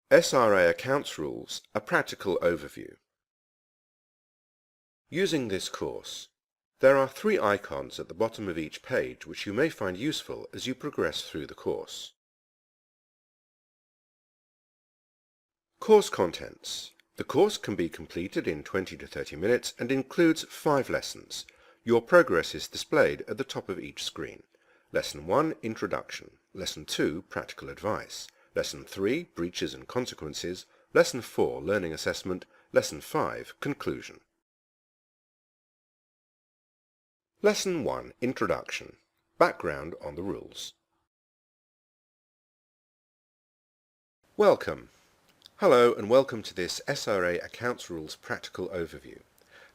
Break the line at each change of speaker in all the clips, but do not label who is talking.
SRA Accounts Rules, a practical overview. Using this course, there are 3 icons at the bottom of each page which you may find useful as you progress through the course. Course contents. The course can be completed in 20 to 30 minutes and includes 5 lessons. Your progress is displayed at the top of each screen. Lesson 1, Introduction. Lesson 2, Practical Advice. Lesson 3, Breaches and Consequences. Lesson 4, Learning Assessment. Lesson 5, Conclusion. Lesson 1, Introduction. Background on the rules. Welcome. Hello and welcome to this SRA Accounts Rules Practical Overview.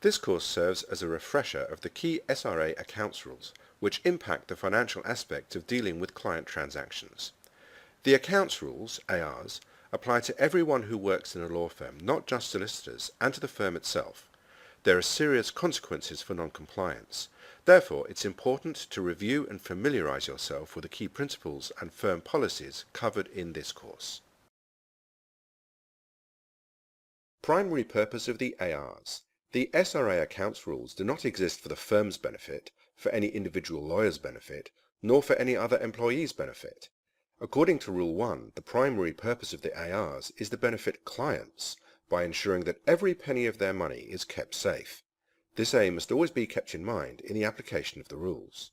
This course serves as a refresher of the key SRA accounts rules which impact the financial aspect of dealing with client transactions. The accounts rules, ARs, apply to everyone who works in a law firm, not just solicitors, and to the firm itself. There are serious consequences for non-compliance. Therefore, it's important to review and familiarize yourself with the key principles and firm policies covered in this course. Primary purpose of the ARs. The SRA accounts rules do not exist for the firm's benefit, for any individual lawyer's benefit, nor for any other employee's benefit. According to Rule 1, the primary purpose of the ARs is to benefit clients by ensuring that every penny of their money is kept safe. This aim must always be kept in mind in the application of the rules.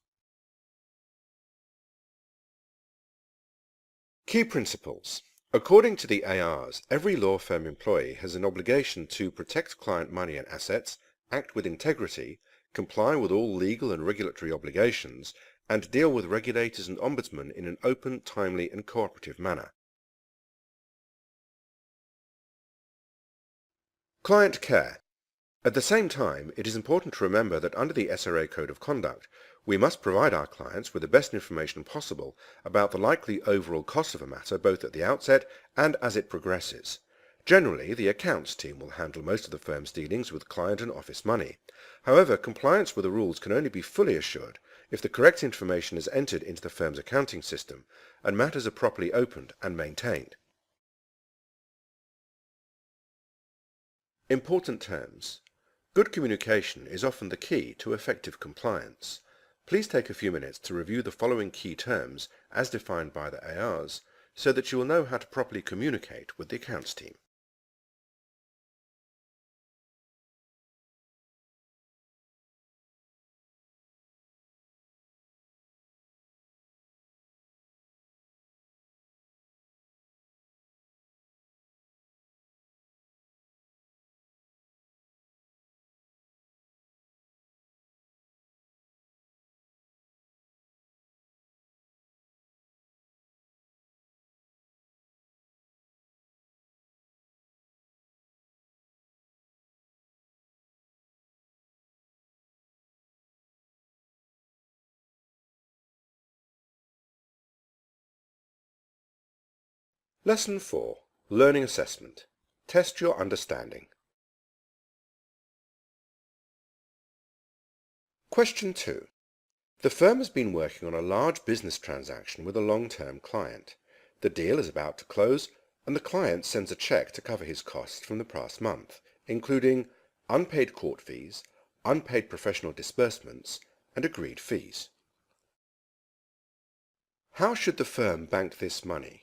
Key principles. According to the ARs, every law firm employee has an obligation to protect client money and assets, act with integrity, comply with all legal and regulatory obligations, and deal with regulators and ombudsmen in an open, timely, and cooperative manner. Client care. At the same time, it is important to remember that under the SRA Code of Conduct, we must provide our clients with the best information possible about the likely overall cost of a matter both at the outset and as it progresses. Generally, the accounts team will handle most of the firm's dealings with client and office money. However, compliance with the rules can only be fully assured if the correct information is entered into the firm's accounting system and matters are properly opened and maintained. Important terms. Good communication is often the key to effective compliance. Please take a few minutes to review the following key terms as defined by the ARs so that you will know how to properly communicate with the accounts team. Lesson 4. Learning Assessment. Test your understanding. Question 2. The firm has been working on a large business transaction with a long-term client. The deal is about to close, and the client sends a check to cover his costs from the past month, including unpaid court fees, unpaid professional disbursements, and agreed fees. How should the firm bank this money?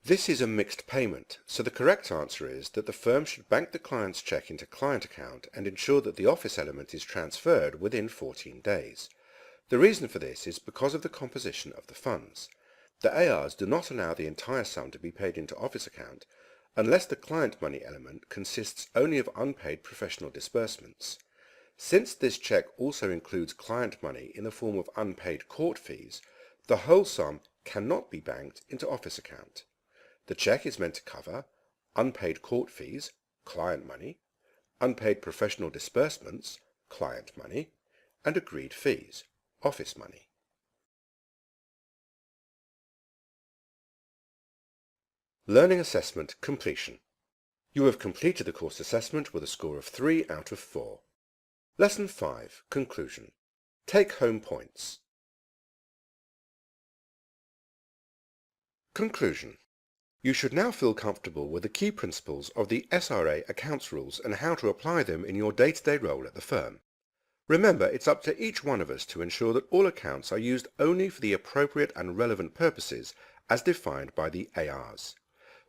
This is a mixed payment, so the correct answer is that the firm should bank the client's check into client account and ensure that the office element is transferred within 14 days. The reason for this is because of the composition of the funds. The ARs do not allow the entire sum to be paid into office account unless the client money element consists only of unpaid professional disbursements. Since this check also includes client money in the form of unpaid court fees, the whole sum cannot be banked into office account. The check is meant to cover unpaid court fees, client money, unpaid professional disbursements, client money, and agreed fees, office money. Learning Assessment Completion. You have completed the course assessment with a score of 3 out of 4. Lesson 5. Conclusion. Take-home points. Conclusion. You should now feel comfortable with the key principles of the SRA accounts rules and how to apply them in your day-to-day role at the firm. Remember, it's up to each one of us to ensure that all accounts are used only for the appropriate and relevant purposes as defined by the ARs.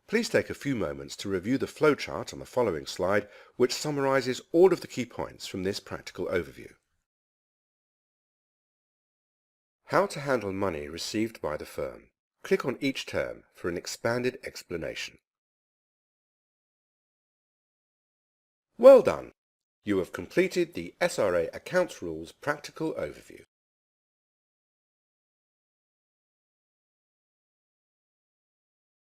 Please take a few moments to review the flowchart on the following slide, which summarizes all of the key points from this practical overview. How to handle money received by the firm. Click on each term for an expanded explanation. Well done! You have completed the SRA Accounts Rules practical overview.